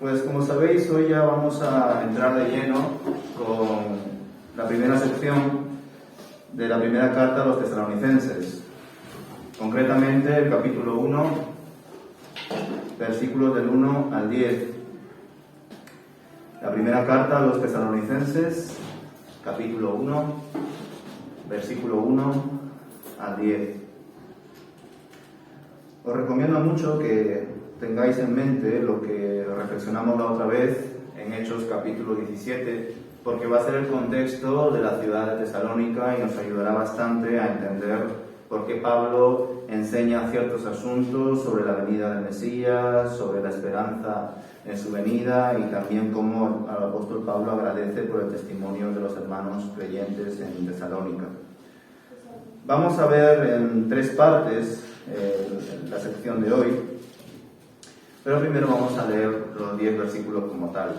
Pues como sabéis, hoy ya vamos a entrar de lleno con la primera sección de la primera carta a los tesalonicenses. Concretamente el capítulo 1, versículos del 1 al 10. La primera carta a los tesalonicenses, capítulo 1, versículo 1 al 10. Os recomiendo mucho que tengáis en mente lo que reflexionamos la otra vez en Hechos capítulo 17, porque va a ser el contexto de la ciudad de Tesalónica y nos ayudará bastante a entender por qué Pablo enseña ciertos asuntos sobre la venida del Mesías, sobre la esperanza en su venida y también cómo el apóstol Pablo agradece por el testimonio de los hermanos creyentes en Tesalónica. Vamos a ver en tres partes la sección de hoy, pero primero vamos a leer los 10 versículos como tal.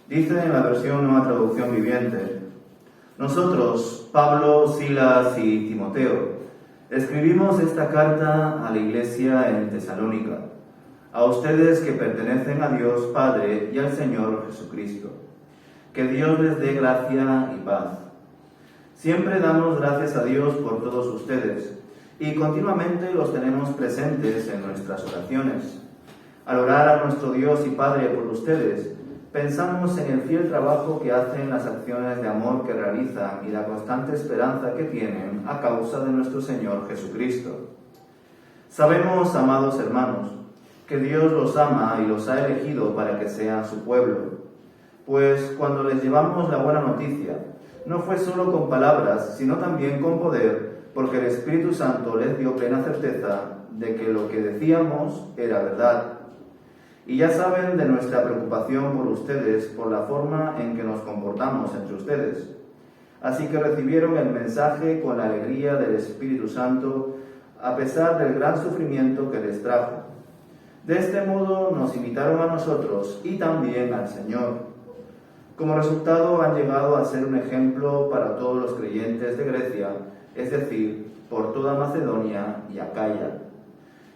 Dice en la versión Nueva Traducción Viviente: nosotros, Pablo, Silas y Timoteo, escribimos esta carta a la iglesia en Tesalónica, a ustedes que pertenecen a Dios Padre y al Señor Jesucristo. Que Dios les dé gracia y paz. Siempre damos gracias a Dios por todos ustedes y continuamente los tenemos presentes en nuestras oraciones. Al orar a nuestro Dios y Padre por ustedes, pensamos en el fiel trabajo que hacen, las acciones de amor que realizan y la constante esperanza que tienen a causa de nuestro Señor Jesucristo. Sabemos, amados hermanos, que Dios los ama y los ha elegido para que sean su pueblo, pues cuando les llevamos la buena noticia, no fue solo con palabras, sino también con poder, porque el Espíritu Santo les dio plena certeza de que lo que decíamos era verdad. Y ya saben de nuestra preocupación por ustedes, por la forma en que nos comportamos entre ustedes. Así que recibieron el mensaje con la alegría del Espíritu Santo, a pesar del gran sufrimiento que les trajo. De este modo nos imitaron a nosotros y también al Señor. Como resultado han llegado a ser un ejemplo para todos los creyentes de Grecia, es decir, por toda Macedonia y Acaya.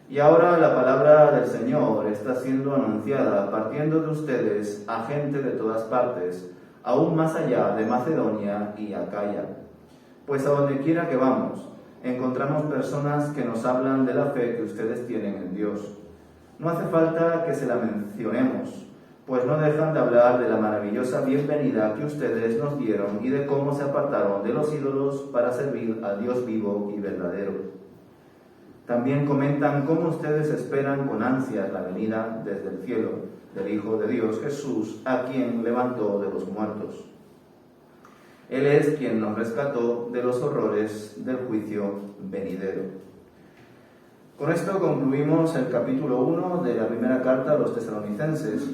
Y ahora la palabra del Señor está siendo anunciada partiendo de ustedes a gente de todas partes, aún más allá de Macedonia y Acaya. Pues a donde quiera que vamos, encontramos personas que nos hablan de la fe que ustedes tienen en Dios. No hace falta que se la mencionemos, pues no dejan de hablar de la maravillosa bienvenida que ustedes nos dieron y de cómo se apartaron de los ídolos para servir al Dios vivo y verdadero. También comentan cómo ustedes esperan con ansias la venida desde el cielo del Hijo de Dios, Jesús, a quien levantó de los muertos. Él es quien nos rescató de los horrores del juicio venidero. Con esto concluimos el capítulo 1 de la primera carta a los tesalonicenses.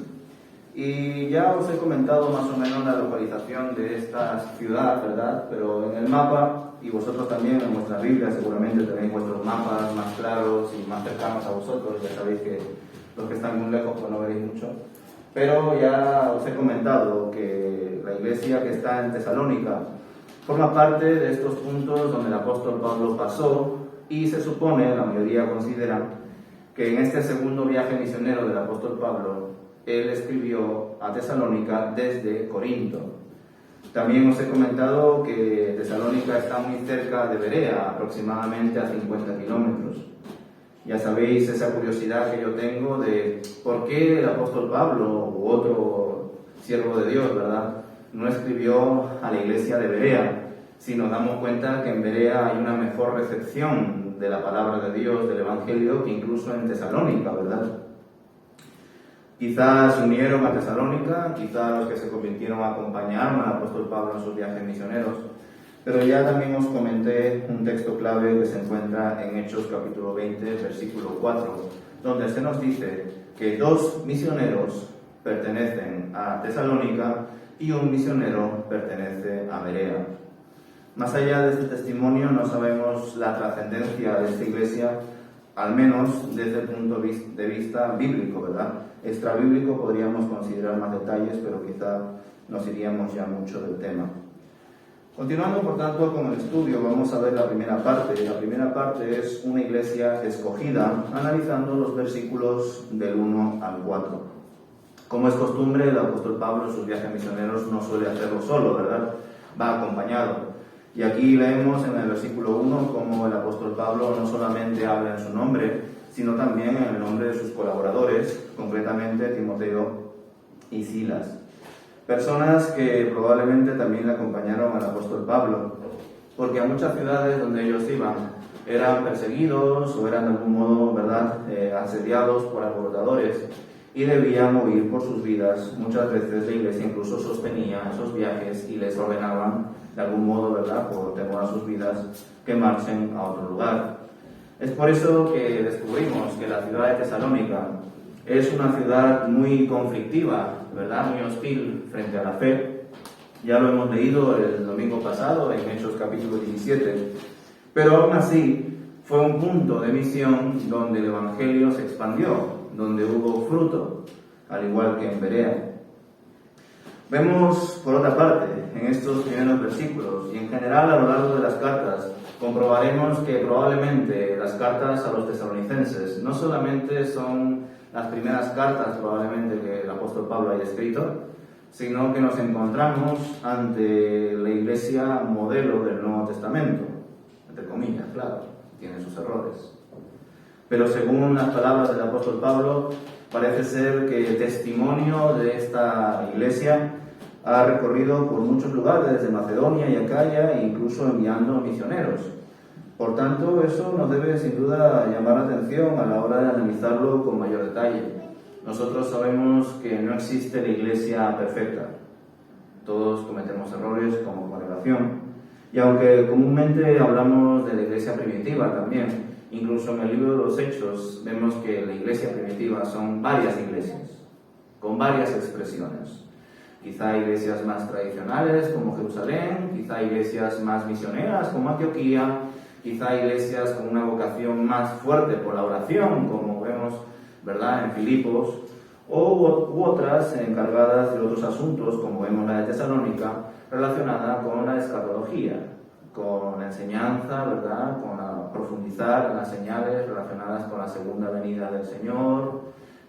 Y ya os he comentado más o menos la localización de esta ciudad, ¿verdad? Pero en el mapa, y vosotros también en vuestra Biblia seguramente tenéis vuestros mapas más claros y más cercanos a vosotros, ya sabéis que los que están muy lejos pues no veréis mucho. Pero ya os he comentado que la iglesia que está en Tesalónica forma parte de estos puntos donde el apóstol Pablo pasó y se supone, la mayoría consideran, que en este segundo viaje misionero del apóstol Pablo él escribió a Tesalónica desde Corinto. También os he comentado que Tesalónica está muy cerca de Berea, aproximadamente a 50 kilómetros. Ya sabéis esa curiosidad que yo tengo de por qué el apóstol Pablo u otro siervo de Dios, ¿verdad?, no escribió a la iglesia de Berea, si nos damos cuenta que en Berea hay una mejor recepción de la palabra de Dios, del Evangelio, que incluso en Tesalónica, ¿verdad? Quizás se unieron a Tesalónica, quizás los que se convirtieron acompañaron al apóstol Pablo en sus viajes misioneros, pero ya también os comenté un texto clave que se encuentra en Hechos capítulo 20, versículo 4, donde se nos dice que 2 misioneros pertenecen a Tesalónica y un misionero pertenece a Berea. Más allá de este testimonio no sabemos la trascendencia de esta iglesia, al menos desde el punto de vista bíblico, ¿verdad? Extrabíblico podríamos considerar más detalles, pero quizá nos iríamos ya mucho del tema. Continuando, por tanto, con el estudio, vamos a ver la primera parte. La primera parte es una iglesia escogida, analizando los versículos del 1 al 4. Como es costumbre, el apóstol Pablo en sus viajes misioneros no suele hacerlo solo, ¿verdad? Va acompañado. Y aquí leemos en el versículo 1 cómo el apóstol Pablo no solamente habla en su nombre, sino también en el nombre de sus colaboradores, concretamente Timoteo y Silas. Personas que probablemente también le acompañaron al apóstol Pablo, porque a muchas ciudades donde ellos iban eran perseguidos o eran de algún modo, ¿verdad?, asediados por alborotadores y debían huir por sus vidas. Muchas veces la iglesia incluso sostenía esos viajes y les ordenaban de algún modo, ¿verdad?, por temor a sus vidas, que marchen a otro lugar. Es por eso que descubrimos que la ciudad de Tesalónica es una ciudad muy conflictiva, ¿verdad?, muy hostil frente a la fe. Ya lo hemos leído el domingo pasado en Hechos capítulo 17, pero aún así fue un punto de misión donde el Evangelio se expandió, donde hubo fruto, al igual que en Berea. Vemos, por otra parte, en estos primeros versículos y en general a lo largo de las cartas, comprobaremos que probablemente las cartas a los tesalonicenses no solamente son las primeras cartas probablemente que el apóstol Pablo haya escrito, sino que nos encontramos ante la iglesia modelo del Nuevo Testamento, entre comillas, claro, tiene sus errores. Pero según las palabras del apóstol Pablo, parece ser que el testimonio de esta iglesia ha recorrido por muchos lugares, desde Macedonia y Acaya, incluso enviando misioneros. Por tanto, eso nos debe sin duda llamar la atención a la hora de analizarlo con mayor detalle. Nosotros sabemos que no existe la iglesia perfecta. Todos cometemos errores como congregación. Y aunque comúnmente hablamos de la iglesia primitiva también, incluso en el libro de los Hechos vemos que la iglesia primitiva son varias iglesias, con varias expresiones. Quizá iglesias más tradicionales como Jerusalén, quizá iglesias más misioneras como Antioquía, quizá iglesias con una vocación más fuerte por la oración, como vemos, ¿verdad?, en Filipos, u otras encargadas de otros asuntos, como vemos la de Tesalónica, relacionada con la escatología, con la enseñanza, ¿verdad?, con profundizar en las señales relacionadas con la segunda venida del Señor,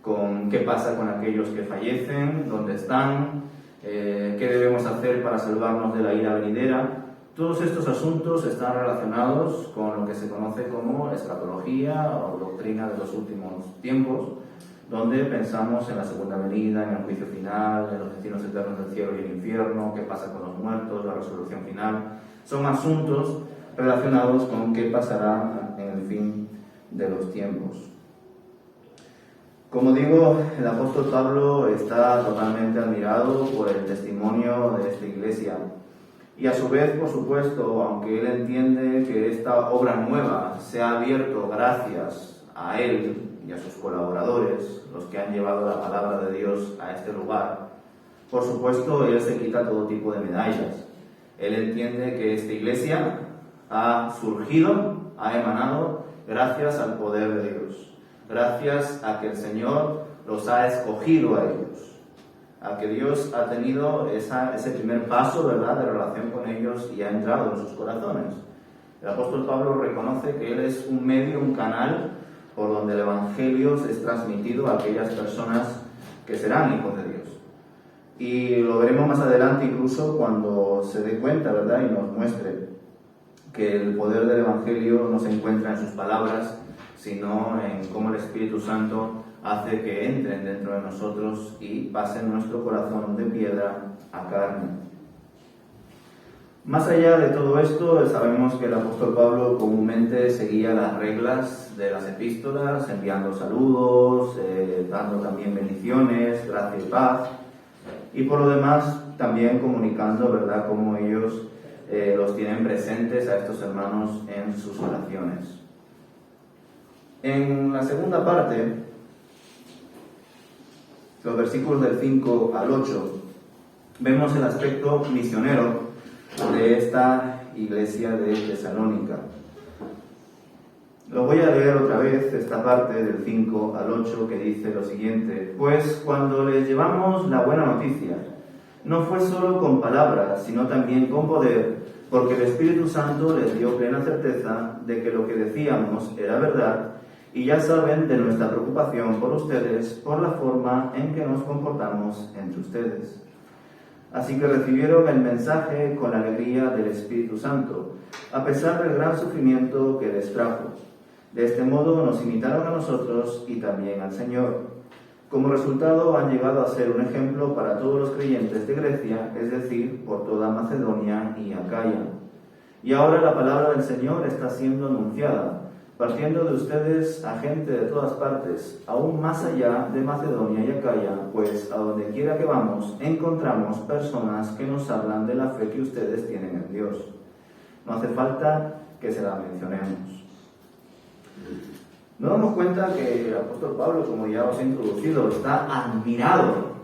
con qué pasa con aquellos que fallecen, dónde están, qué debemos hacer para salvarnos de la ira venidera. Todos estos asuntos están relacionados con lo que se conoce como escatología o doctrina de los últimos tiempos, donde pensamos en la segunda venida, en el juicio final, en los destinos eternos del cielo y el infierno, qué pasa con los muertos, la resurrección final. Son asuntos relacionados con qué pasará en el fin de los tiempos. Como digo, el apóstol Pablo está totalmente admirado por el testimonio de esta iglesia. Y a su vez, por supuesto, aunque él entiende que esta obra nueva se ha abierto gracias a él y a sus colaboradores, los que han llevado la palabra de Dios a este lugar, por supuesto, él se quita todo tipo de medallas. Él entiende que esta iglesia ha surgido, ha emanado, gracias al poder de Dios, gracias a que el Señor los ha escogido a ellos, a que Dios ha tenido ese primer paso, ¿verdad?, de relación con ellos y ha entrado en sus corazones. El apóstol Pablo reconoce que él es un medio, un canal por donde el Evangelio es transmitido a aquellas personas que serán hijos de Dios. Y lo veremos más adelante incluso cuando se dé cuenta, ¿verdad?, y nos muestre que el poder del Evangelio no se encuentra en sus palabras, sino en cómo el Espíritu Santo hace que entren dentro de nosotros y pasen nuestro corazón de piedra a carne. Más allá de todo esto, sabemos que el apóstol Pablo comúnmente seguía las reglas de las epístolas, enviando saludos, dando también bendiciones, gracia y paz, y por lo demás también comunicando, ¿verdad?, cómo ellos los tienen presentes a estos hermanos en sus oraciones. En la segunda parte, los versículos del 5 al 8, vemos el aspecto misionero de esta iglesia de Tesalónica. Lo voy a leer otra vez, esta parte del 5 al 8, que dice lo siguiente: Pues cuando les llevamos la buena noticia, no fue solo con palabras, sino también con poder, porque el Espíritu Santo les dio plena certeza de que lo que decíamos era verdad y ya saben de nuestra preocupación por ustedes, por la forma en que nos comportamos entre ustedes. Así que recibieron el mensaje con la alegría del Espíritu Santo, a pesar del gran sufrimiento que les trajo. De este modo nos imitaron a nosotros y también al Señor. Como resultado han llegado a ser un ejemplo para todos los creyentes de Grecia, es decir, por toda Macedonia y Acaya. Y ahora la palabra del Señor está siendo anunciada, partiendo de ustedes a gente de todas partes, aún más allá de Macedonia y Acaya, pues a donde quiera que vamos encontramos personas que nos hablan de la fe que ustedes tienen en Dios. No hace falta que se la mencionemos. Nos damos cuenta que el apóstol Pablo, como ya os he introducido, está admirado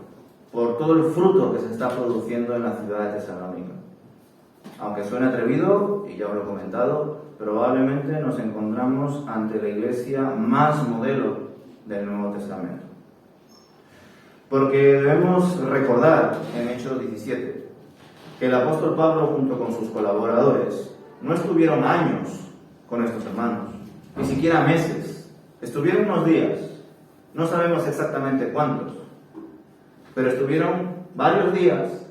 por todo el fruto que se está produciendo en la ciudad de Tesalónica. Aunque suene atrevido, y ya os lo he comentado, probablemente nos encontramos ante la iglesia más modelo del Nuevo Testamento. Porque debemos recordar en Hechos 17 que el apóstol Pablo junto con sus colaboradores no estuvieron años con estos hermanos, ni siquiera meses, estuvieron unos días, no sabemos exactamente cuántos, pero estuvieron varios días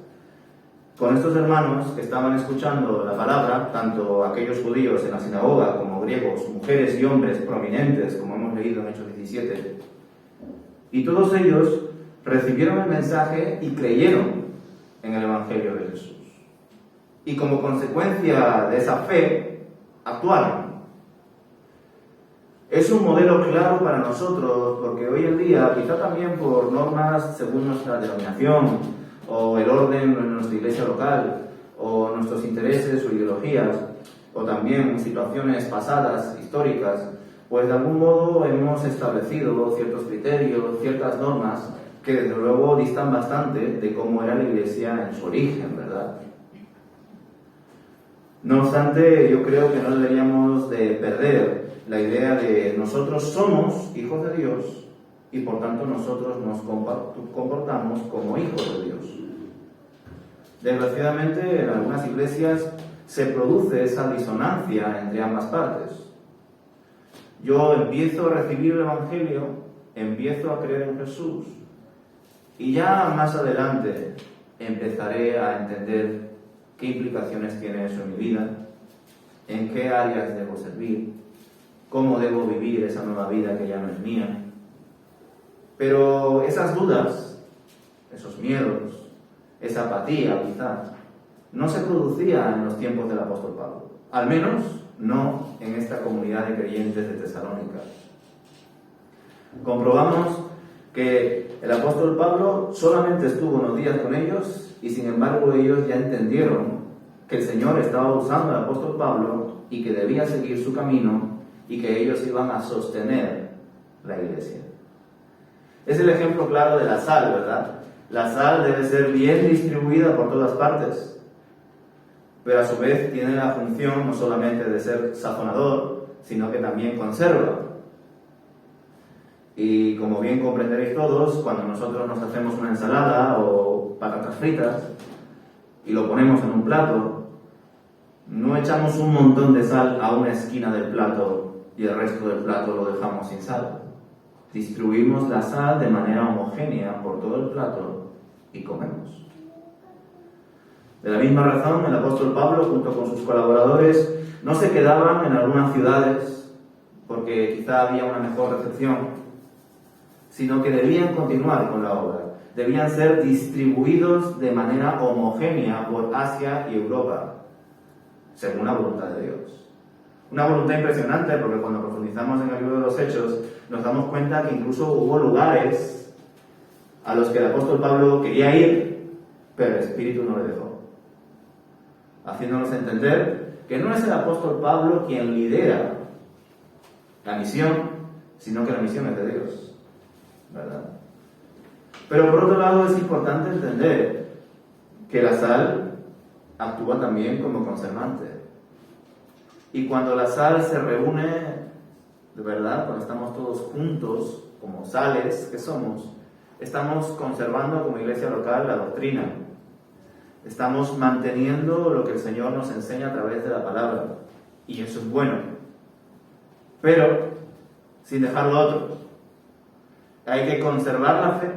con estos hermanos que estaban escuchando la palabra, tanto aquellos judíos en la sinagoga como griegos, mujeres y hombres prominentes, como hemos leído en Hechos 17. Y todos ellos recibieron el mensaje y creyeron en el Evangelio de Jesús. Y como consecuencia de esa fe, actuaron. Es un modelo claro para nosotros, porque hoy en día, quizá también por normas según nuestra denominación, o el orden en nuestra iglesia local, o nuestros intereses o ideologías, o también situaciones pasadas, históricas, pues de algún modo hemos establecido ciertos criterios, ciertas normas, que desde luego distan bastante de cómo era la iglesia en su origen, ¿verdad? No obstante, yo creo que no deberíamos de perder la idea de nosotros somos hijos de Dios y por tanto nosotros nos comportamos como hijos de Dios. Desgraciadamente, en algunas iglesias se produce esa disonancia entre ambas partes. Yo empiezo a recibir el Evangelio, empiezo a creer en Jesús y ya más adelante empezaré a entender qué implicaciones tiene eso en mi vida, en qué áreas debo servir, cómo debo vivir esa nueva vida que ya no es mía. Pero esas dudas, esos miedos, esa apatía quizás, no se producía en los tiempos del apóstol Pablo, al menos no en esta comunidad de creyentes de Tesalónica. Comprobamos que el apóstol Pablo solamente estuvo unos días con ellos y sin embargo ellos ya entendieron que el Señor estaba usando al apóstol Pablo y que debía seguir su camino y que ellos iban a sostener la iglesia. Es el ejemplo claro de la sal, ¿verdad? La sal debe ser bien distribuida por todas partes, pero a su vez tiene la función no solamente de ser sazonador, sino que también conserva. Y como bien comprenderéis todos, cuando nosotros nos hacemos una ensalada o patatas fritas y lo ponemos en un plato, no echamos un montón de sal a una esquina del plato y el resto del plato lo dejamos sin sal. Distribuimos la sal de manera homogénea por todo el plato y comemos. De la misma razón, el apóstol Pablo, junto con sus colaboradores, no se quedaban en algunas ciudades porque quizá había una mejor recepción, sino que debían continuar con la obra. Debían ser distribuidos de manera homogénea por Asia y Europa, según la voluntad de Dios. Una voluntad impresionante, porque cuando profundizamos en el libro de los Hechos, nos damos cuenta que incluso hubo lugares a los que el apóstol Pablo quería ir, pero el Espíritu no le dejó. Haciéndonos entender que no es el apóstol Pablo quien lidera la misión, sino que la misión es de Dios, ¿verdad? Pero por otro lado es importante entender que la sal actúa también como conservante. Y cuando la sal se reúne, de verdad, cuando estamos todos juntos, como sales que somos, estamos conservando como iglesia local la doctrina. Estamos manteniendo lo que el Señor nos enseña a través de la palabra. Y eso es bueno. Pero sin dejar lo otro. Hay que conservar la fe,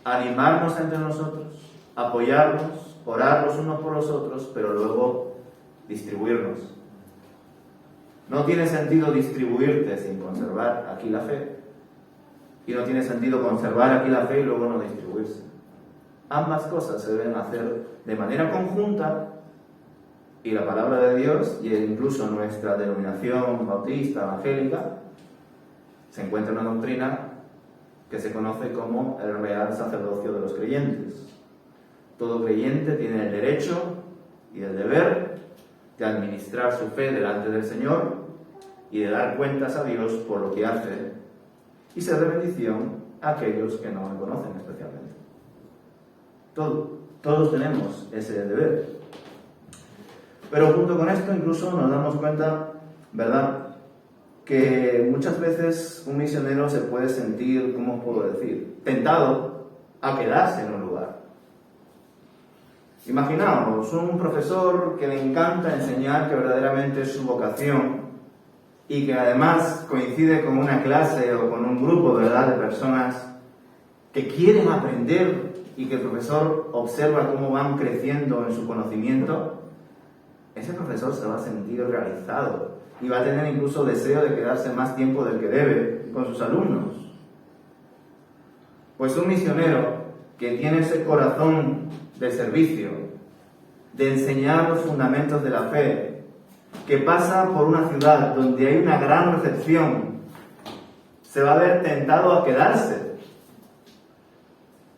animarnos entre nosotros, apoyarnos, orar los unos por los otros, pero luego distribuirnos. No tiene sentido distribuirte sin conservar aquí la fe, y no tiene sentido conservar aquí la fe y luego no distribuirse. Ambas cosas se deben hacer de manera conjunta, y la palabra de Dios, y incluso nuestra denominación bautista, evangélica, se encuentra una doctrina que se conoce como el real sacerdocio de los creyentes. Todo creyente tiene el derecho y el deber de administrar su fe delante del Señor y de dar cuentas a Dios por lo que hace y ser de bendición a aquellos que no le conocen especialmente. Todos tenemos ese deber. Pero junto con esto incluso nos damos cuenta, ¿verdad?, que muchas veces un misionero se puede sentir, ¿cómo puedo decir?, tentado a quedarse en un lugar. Imaginaos un profesor que le encanta enseñar, que verdaderamente es su vocación, y que además coincide con una clase o con un grupo, ¿verdad?, de personas que quieren aprender y que el profesor observa cómo van creciendo en su conocimiento. Ese profesor se va a sentir realizado y va a tener incluso deseo de quedarse más tiempo del que debe con sus alumnos. Pues un misionero que tiene ese corazón de servicio, de enseñar los fundamentos de la fe, que pasa por una ciudad donde hay una gran recepción, se va a ver tentado a quedarse.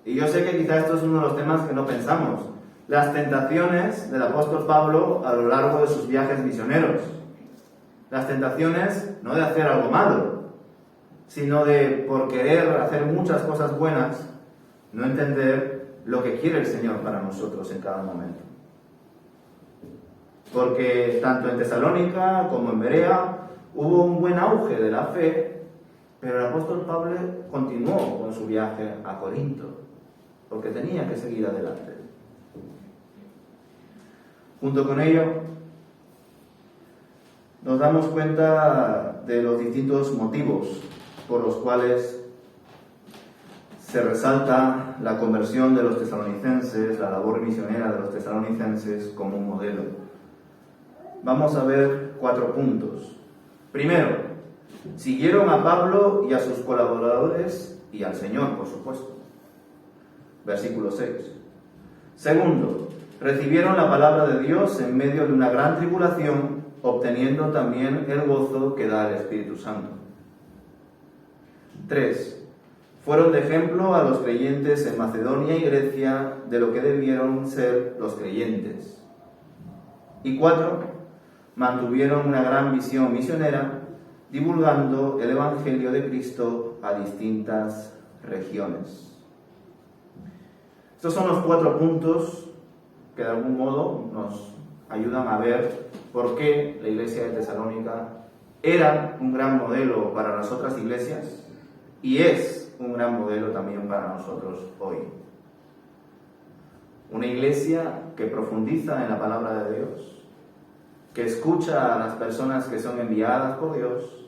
Y yo sé que quizás esto es uno de los temas que no pensamos. Las tentaciones del apóstol Pablo a lo largo de sus viajes misioneros. Las tentaciones no de hacer algo malo, sino de, por querer hacer muchas cosas buenas, no entender lo que quiere el Señor para nosotros en cada momento. Porque tanto en Tesalónica como en Berea hubo un buen auge de la fe, pero el apóstol Pablo continuó con su viaje a Corinto, porque tenía que seguir adelante. Junto con ello, nos damos cuenta de los distintos motivos por los cuales se resalta la conversión de los tesalonicenses, la labor misionera de los tesalonicenses como un modelo. Vamos a ver 4 puntos. Primero, siguieron a Pablo y a sus colaboradores y al Señor, por supuesto. Versículo 6. Segundo, recibieron la palabra de Dios en medio de una gran tribulación, obteniendo también el gozo que da el Espíritu Santo. 3. Fueron de ejemplo a los creyentes en Macedonia y Grecia de lo que debieron ser los creyentes. Y 4. Mantuvieron una gran visión misionera, divulgando el Evangelio de Cristo a distintas regiones. Estos son los 4 puntos que de algún modo nos ayudan a ver por qué la iglesia de Tesalónica era un gran modelo para las otras iglesias y es un gran modelo también para nosotros hoy. Una iglesia que profundiza en la palabra de Dios, que escucha a las personas que son enviadas por Dios,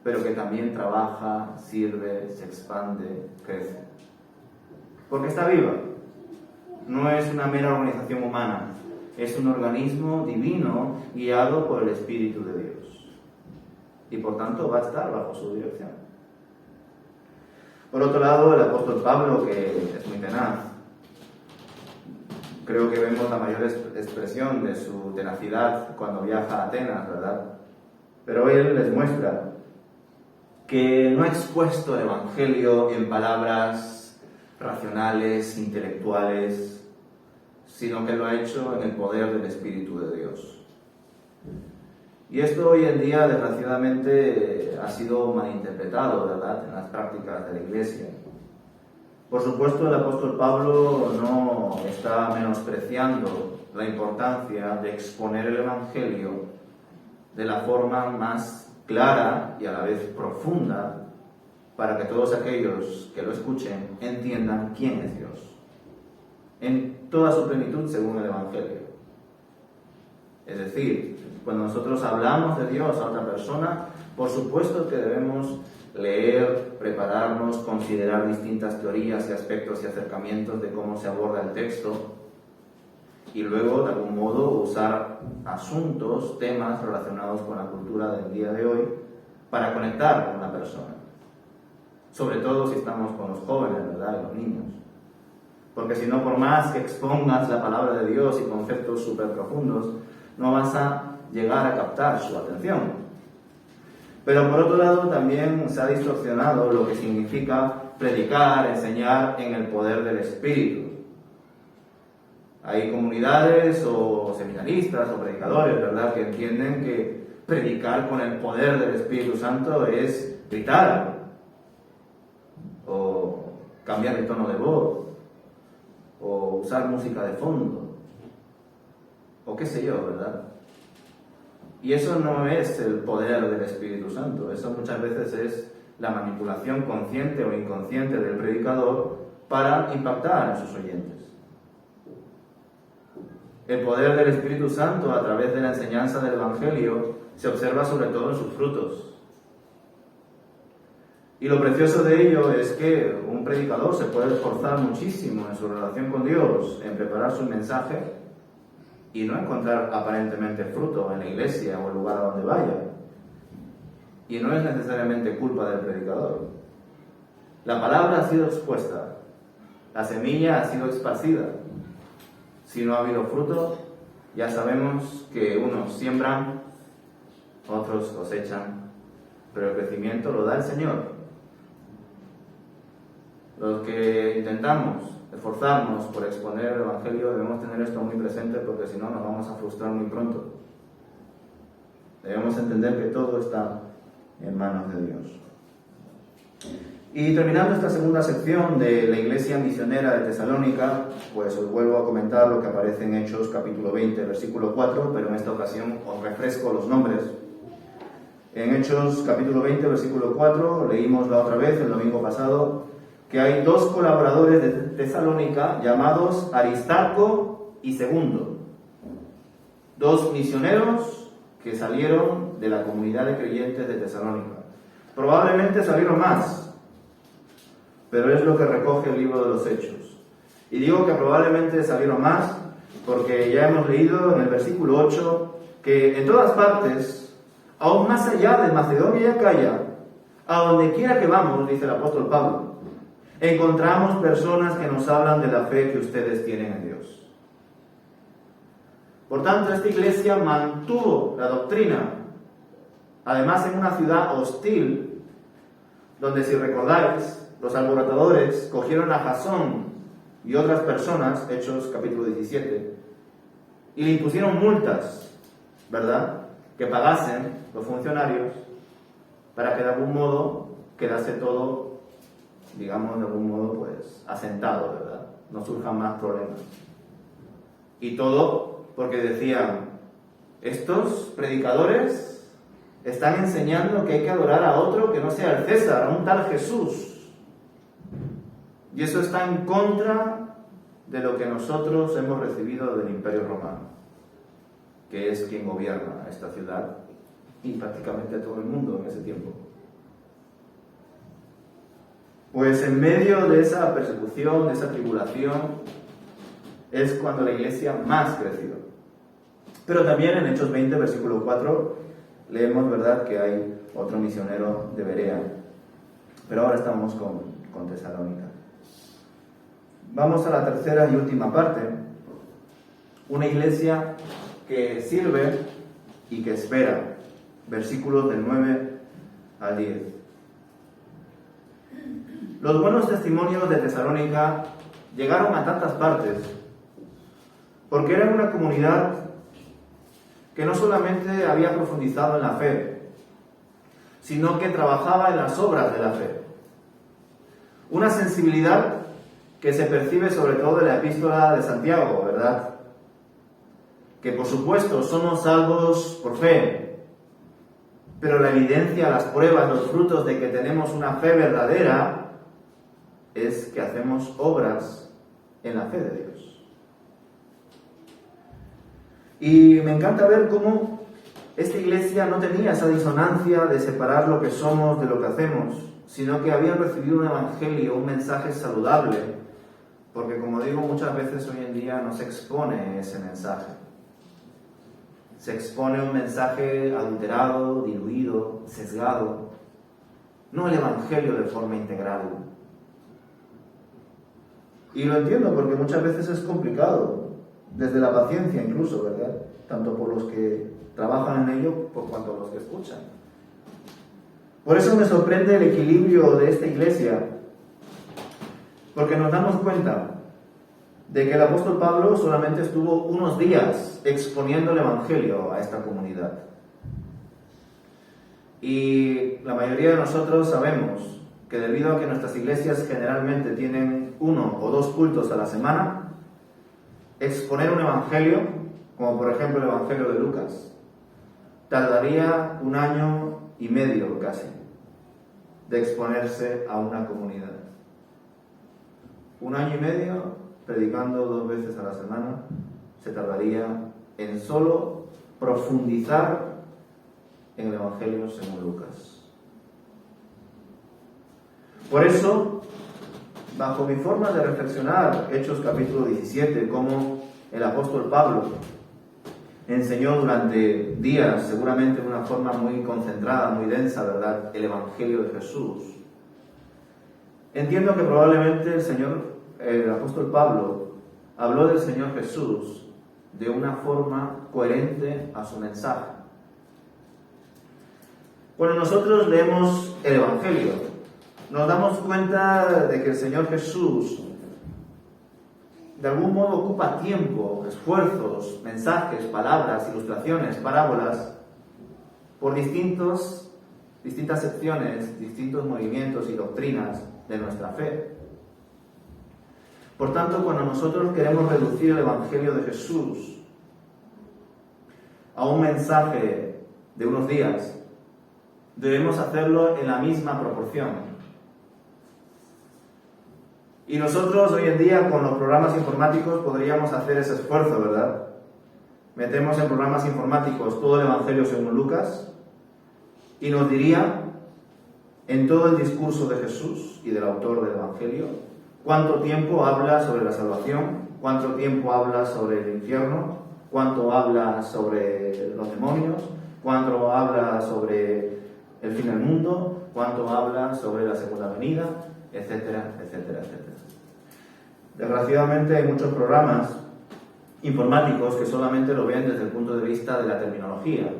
pero que también trabaja, sirve, se expande, crece. Porque está viva. No es una mera organización humana, es un organismo divino guiado por el Espíritu de Dios. Y por tanto va a estar bajo su dirección. Por otro lado, el apóstol Pablo, que es muy tenaz, creo que vemos la mayor expresión de su tenacidad cuando viaja a Atenas, ¿verdad? Pero él les muestra que no ha expuesto el Evangelio en palabras racionales, intelectuales, sino que lo ha hecho en el poder del Espíritu de Dios. Y esto hoy en día, desgraciadamente, ha sido malinterpretado, ¿verdad?, en las prácticas de la Iglesia. Por supuesto, el apóstol Pablo no está menospreciando la importancia de exponer el Evangelio de la forma más clara y a la vez profunda, para que todos aquellos que lo escuchen entiendan quién es Dios, en toda su plenitud según el Evangelio. Es decir, cuando nosotros hablamos de Dios a otra persona, por supuesto que debemos leer, prepararnos, considerar distintas teorías y aspectos y acercamientos de cómo se aborda el texto y luego, de algún modo, usar asuntos, temas relacionados con la cultura del día de hoy para conectar con la persona. Sobre todo si estamos con los jóvenes, ¿verdad? Y los niños. Porque si no, por más que expongas la palabra de Dios y conceptos súper profundos, no vas a llegar a captar su atención. Pero por otro lado, también se ha distorsionado lo que significa predicar, enseñar en el poder del Espíritu. Hay comunidades o seminaristas o predicadores, ¿verdad?, que entienden que predicar con el poder del Espíritu Santo es gritar o cambiar el tono de voz o usar música de fondo o qué sé yo, ¿verdad? Y eso no es el poder del Espíritu Santo, eso muchas veces es la manipulación consciente o inconsciente del predicador para impactar en sus oyentes. El poder del Espíritu Santo a través de la enseñanza del Evangelio se observa sobre todo en sus frutos. Y lo precioso de ello es que un predicador se puede esforzar muchísimo en su relación con Dios, en preparar su mensaje y no encontrar aparentemente fruto en la iglesia o el lugar a donde vaya. Y no es necesariamente culpa del predicador. La palabra ha sido expuesta, la semilla ha sido esparcida. Si no ha habido fruto, ya sabemos que unos siembran, otros cosechan, pero el crecimiento lo da el Señor. Los que intentamos esforzarnos por exponer el Evangelio debemos tener esto muy presente porque si no nos vamos a frustrar muy pronto. Debemos entender que todo está en manos de Dios. Y terminando esta segunda sección de la iglesia misionera de Tesalónica, pues os vuelvo a comentar lo que aparece en Hechos capítulo 20, versículo 4, pero en esta ocasión os refresco los nombres. En Hechos capítulo 20, versículo 4, leímos la otra vez, el domingo pasado, que hay dos colaboradores de Tesalónica llamados Aristarco y Segundo, dos misioneros que salieron de la comunidad de creyentes de Tesalónica. Probablemente salieron más, pero es lo que recoge el libro de los Hechos. Y digo que probablemente salieron más porque ya hemos leído en el versículo 8 que en todas partes, aún más allá de Macedonia y Acaya, a donde quiera que vamos, dice el apóstol Pablo, encontramos personas que nos hablan de la fe que ustedes tienen en Dios. Por tanto, esta iglesia mantuvo la doctrina, además en una ciudad hostil, donde, si recordáis, los alborotadores cogieron a Jasón y otras personas, Hechos capítulo 17, y le impusieron multas, ¿verdad?, que pagasen los funcionarios para que de algún modo quedase todo, digamos, de algún modo, pues, asentado, ¿verdad? No surjan más problemas. Y todo porque decían, estos predicadores están enseñando que hay que adorar a otro que no sea el César, a un tal Jesús. Y eso está en contra de lo que nosotros hemos recibido del Imperio Romano, que es quien gobierna esta ciudad y prácticamente todo el mundo en ese tiempo. Pues en medio de esa persecución, de esa tribulación, es cuando la iglesia más creció. Pero también en Hechos 20, versículo 4, leemos, ¿verdad?, que hay otro misionero de Berea. Pero ahora estamos con Tesalónica. Vamos a la tercera y última parte. Una iglesia que sirve y que espera. Versículos del 9 al 10. Los buenos testimonios de Tesalónica llegaron a tantas partes porque eran una comunidad que no solamente había profundizado en la fe, sino que trabajaba en las obras de la fe. Una sensibilidad que se percibe sobre todo en la epístola de Santiago, ¿verdad? Que por supuesto somos salvos por fe, pero la evidencia, las pruebas, los frutos de que tenemos una fe verdadera es que hacemos obras en la fe de Dios. Y me encanta ver cómo esta iglesia no tenía esa disonancia de separar lo que somos de lo que hacemos, sino que habían recibido un evangelio, un mensaje saludable, porque como digo, muchas veces hoy en día no se expone ese mensaje. Se expone un mensaje adulterado, diluido, sesgado, no el evangelio de forma integral. Y lo entiendo porque muchas veces es complicado, desde la paciencia incluso, ¿verdad? Tanto por los que trabajan en ello, por cuanto los que escuchan. Por eso me sorprende el equilibrio de esta iglesia, porque nos damos cuenta de que el apóstol Pablo solamente estuvo unos días exponiendo el evangelio a esta comunidad. Y la mayoría de nosotros sabemos que debido a que nuestras iglesias generalmente tienen 1 o 2 cultos a la semana, exponer un evangelio, como por ejemplo el evangelio de Lucas, tardaría 1 año y medio casi de exponerse a una comunidad. 1 año y medio predicando 2 veces a la semana se tardaría en solo profundizar en el evangelio según Lucas. Por eso, bajo mi forma de reflexionar Hechos capítulo 17, como el apóstol Pablo enseñó durante días, seguramente de una forma muy concentrada, muy densa, ¿verdad?, el evangelio de Jesús. Entiendo que probablemente el apóstol Pablo habló del Señor Jesús de una forma coherente a su mensaje. Cuando nosotros leemos el evangelio, nos damos cuenta de que el Señor Jesús de algún modo ocupa tiempo, esfuerzos, mensajes, palabras, ilustraciones, parábolas, por distintas secciones, distintos movimientos y doctrinas de nuestra fe. Por tanto, cuando nosotros queremos reducir el Evangelio de Jesús a un mensaje de unos días, debemos hacerlo en la misma proporción. Y nosotros hoy en día con los programas informáticos podríamos hacer ese esfuerzo, ¿verdad? Metemos en programas informáticos todo el Evangelio según Lucas y nos diría en todo el discurso de Jesús y del autor del Evangelio cuánto tiempo habla sobre la salvación, cuánto tiempo habla sobre el infierno, cuánto habla sobre los demonios, cuánto habla sobre el fin del mundo, cuánto habla sobre la segunda venida, etcétera, etcétera, etcétera. Desgraciadamente hay muchos programas informáticos que solamente lo ven desde el punto de vista de la terminología,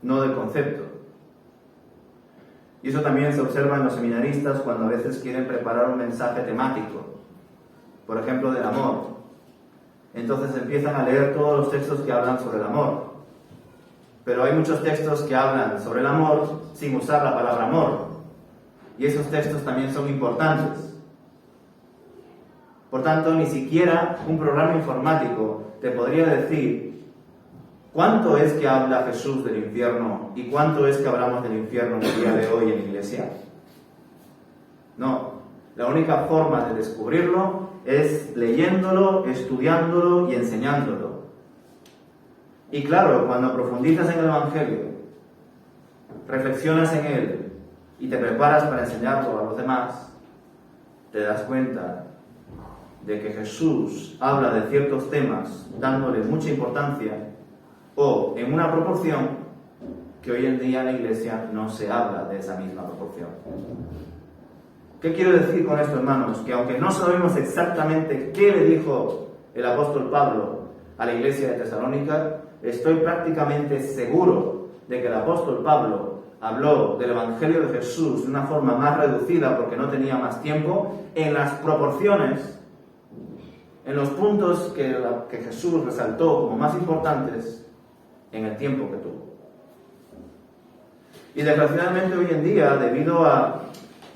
no del concepto. Y eso también se observa en los seminaristas cuando a veces quieren preparar un mensaje temático, por ejemplo del amor. Entonces empiezan a leer todos los textos que hablan sobre el amor. Pero hay muchos textos que hablan sobre el amor sin usar la palabra amor. Y esos textos también son importantes. Por tanto, ni siquiera un programa informático te podría decir cuánto es que habla Jesús del infierno y cuánto es que hablamos del infierno en el día de hoy en la iglesia. No, la única forma de descubrirlo es leyéndolo, estudiándolo y enseñándolo. Y claro, cuando profundizas en el Evangelio, reflexionas en él y te preparas para enseñarlo a los demás, te das cuenta de que Jesús habla de ciertos temas dándole mucha importancia o en una proporción que hoy en día en la iglesia no se habla de esa misma proporción. ¿Qué quiero decir con esto, hermanos? Que aunque no sabemos exactamente qué le dijo el apóstol Pablo a la iglesia de Tesalónica, estoy prácticamente seguro de que el apóstol Pablo habló del Evangelio de Jesús de una forma más reducida porque no tenía más tiempo, en las proporciones, en los puntos que Jesús resaltó como más importantes en el tiempo que tuvo. Y desgraciadamente hoy en día, debido a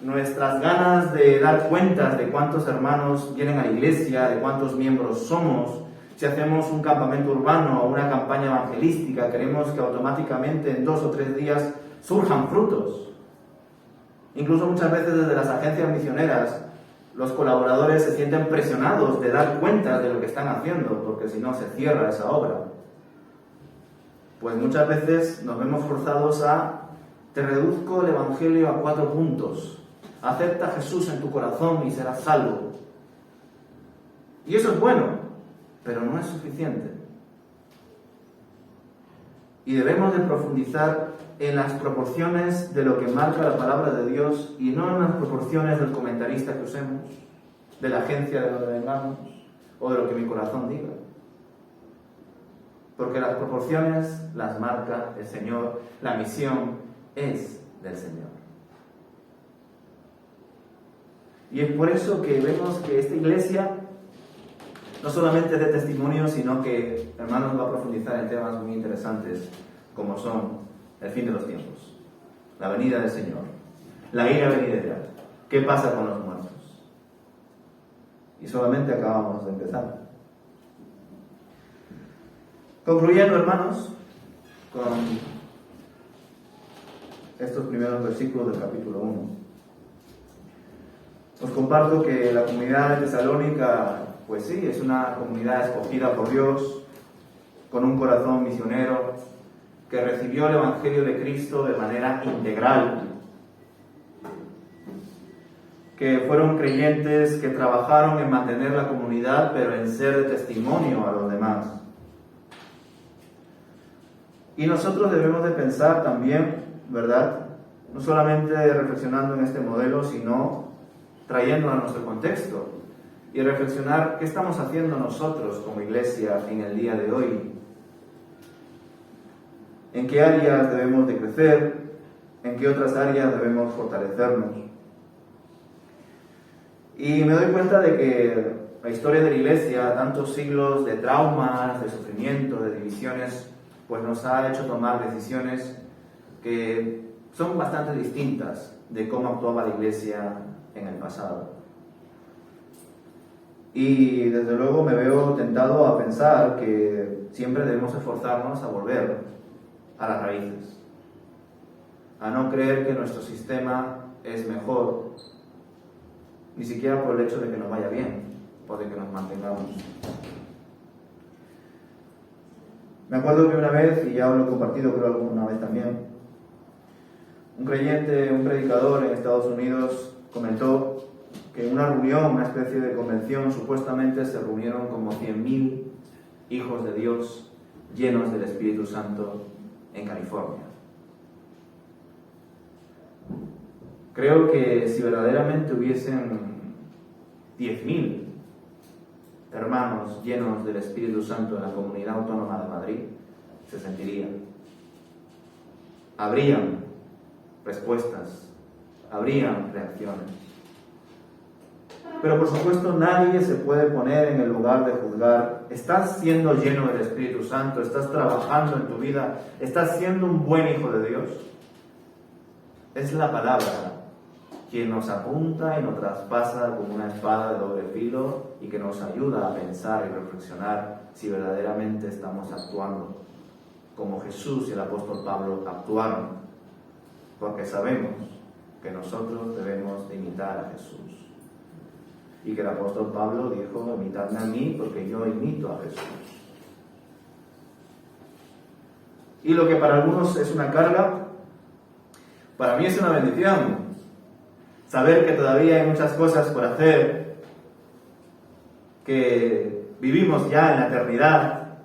nuestras ganas de dar cuentas de cuántos hermanos vienen a la iglesia, de cuántos miembros somos, si hacemos un campamento urbano o una campaña evangelística, queremos que automáticamente en 2 o 3 días surjan frutos. Incluso muchas veces desde las agencias misioneras, los colaboradores se sienten presionados de dar cuentas de lo que están haciendo, porque si no se cierra esa obra. pues muchas veces nos vemos forzados a: te reduzco el Evangelio a 4 puntos. Acepta a Jesús en tu corazón y serás salvo. Y eso es bueno, pero no es suficiente. Y debemos de profundizar en las proporciones de lo que marca la palabra de Dios y no en las proporciones del comentarista que usemos, de la agencia de donde vengamos o de lo que mi corazón diga. Porque las proporciones las marca el Señor, la misión es del Señor. Y es por eso que vemos que esta iglesia no solamente es de testimonio, sino que, hermanos, va a profundizar en temas muy interesantes, como son el fin de los tiempos, la venida del Señor, la ira venidera, qué pasa con los muertos. Y solamente acabamos de empezar. Concluyendo, hermanos, con estos primeros versículos del capítulo 1. Os comparto que la comunidad de Tesalónica, pues sí, es una comunidad escogida por Dios, con un corazón misionero, que recibió el Evangelio de Cristo de manera integral, que fueron creyentes que trabajaron en mantener la comunidad, pero en ser de testimonio a los demás. Y nosotros debemos de pensar también, ¿verdad?, no solamente reflexionando en este modelo, sino trayéndolo a nuestro contexto y reflexionar qué estamos haciendo nosotros como iglesia en el día de hoy. ¿En qué áreas debemos de crecer? ¿En qué otras áreas debemos fortalecernos? Y me doy cuenta de que la historia de la iglesia, tantos siglos de traumas, de sufrimiento, de divisiones, pues nos ha hecho tomar decisiones que son bastante distintas de cómo actuaba la iglesia en el pasado. Y desde luego me veo tentado a pensar que siempre debemos esforzarnos a volver a las raíces, a no creer que nuestro sistema es mejor, ni siquiera por el hecho de que nos vaya bien o de que nos mantengamos. Me acuerdo que una vez, y ya lo he compartido creo alguna vez también, un creyente, un predicador en Estados Unidos comentó que en una reunión, una especie de convención, supuestamente se reunieron como 100.000 hijos de Dios llenos del Espíritu Santo en California. Creo que si verdaderamente hubiesen 10.000 hermanos llenos del Espíritu Santo en la Comunidad Autónoma de Madrid, se sentiría. Habrían respuestas, habrían reacciones. Pero por supuesto nadie se puede poner en el lugar de juzgar. ¿Estás siendo lleno del Espíritu Santo? ¿Estás trabajando en tu vida? ¿Estás siendo un buen hijo de Dios? Es la palabra quien nos apunta y nos traspasa como una espada de doble filo y que nos ayuda a pensar y reflexionar si verdaderamente estamos actuando como Jesús y el apóstol Pablo actuaron, porque sabemos que nosotros debemos de imitar a Jesús. Y que el apóstol Pablo dijo: imitadme a mí porque yo imito a Jesús. Y lo que para algunos es una carga, para mí es una bendición. Saber que todavía hay muchas cosas por hacer, que vivimos ya en la eternidad.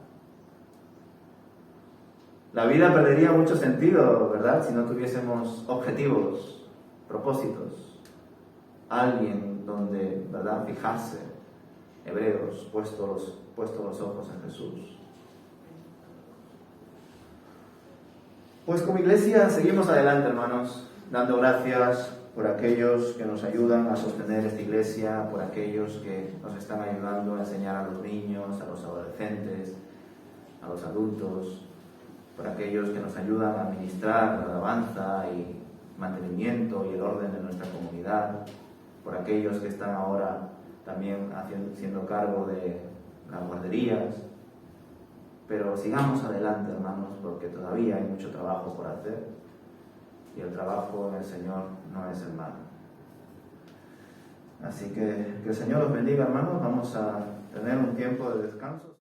La vida perdería mucho sentido, ¿verdad?, si no tuviésemos objetivos, propósitos, alguien donde, ¿verdad?, fijarse. Hebreos, puesto los ojos en Jesús. Pues como iglesia seguimos adelante, hermanos, dando gracias por aquellos que nos ayudan a sostener esta iglesia, por aquellos que nos están ayudando a enseñar a los niños, a los adolescentes, a los adultos, por aquellos que nos ayudan a administrar la alabanza y mantenimiento y el orden de nuestra comunidad, por aquellos que están ahora también siendo cargo de las guarderías. Pero sigamos adelante, hermanos, porque todavía hay mucho trabajo por hacer y el trabajo en el Señor no es en vano. Así que el Señor los bendiga, hermanos. Vamos a tener un tiempo de descanso.